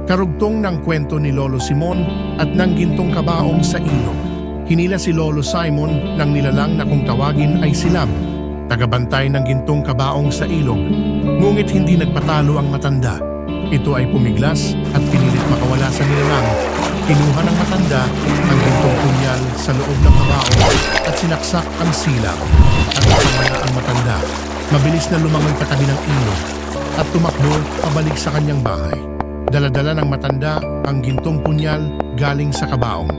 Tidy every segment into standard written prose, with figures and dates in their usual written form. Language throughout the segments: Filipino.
Karugtong ng kwento ni Lolo Simon at ng gintong kabaong sa ilog. Hinila si Lolo Simon ng nilalang na kung tawagin ay Silab, tagabantay ng gintong kabaong sa ilog. Ngunit hindi nagpatalo ang matanda. Ito ay pumiglas at pinilit makawala sa nilalang. Kinuha ng matanda ang gintong punyal sa loob ng kabaong at sinaksak ang silab. At nakamana ang matanda. Mabilis na lumangoy katabi ng ilog at tumakbo pabalik sa kanyang bahay. Dala-dala ng matanda ang gintong punyal galing sa kabaong.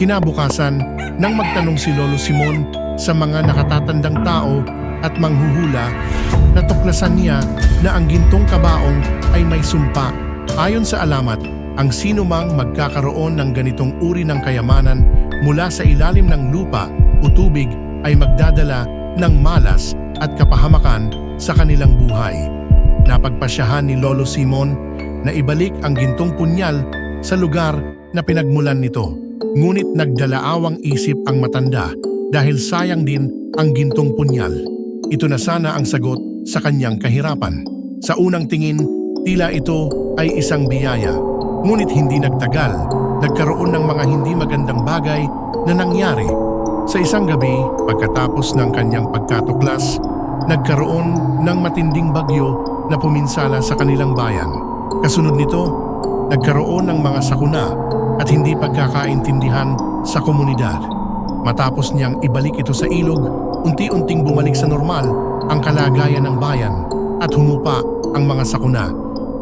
Kinabukasan, nang magtanong si Lolo Simon sa mga nakatatandang tao at manghuhula, natuklasan niya na ang gintong kabaong ay may sumpa. Ayon sa alamat, ang sinumang magkakaroon ng ganitong uri ng kayamanan mula sa ilalim ng lupa o tubig ay magdadala ng malas at kapahamakan sa kanilang buhay. Napagpasyahan ni Lolo Simon na ibalik ang gintong punyal sa lugar na pinagmulan nito. Ngunit nagdalaawang isip ang matanda dahil sayang din ang gintong punyal. Ito na sana ang sagot sa kanyang kahirapan. Sa unang tingin, tila ito ay isang biyaya. Ngunit hindi nagtagal, nagkaroon ng mga hindi magandang bagay na nangyari. Sa isang gabi, pagkatapos ng kanyang pagkatuklas, nagkaroon ng matinding bagyo na puminsala sa kanilang bayan. Kasunod nito, nagkaroon ng mga sakuna at hindi pagkakaintindihan sa komunidad. Matapos niyang ibalik ito sa ilog, unti-unting bumalik sa normal ang kalagayan ng bayan at humupa ang mga sakuna.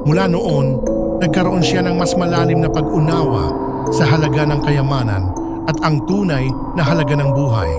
Mula noon, nagkaroon siya ng mas malalim na pag-unawa sa halaga ng kayamanan at ang tunay na halaga ng buhay.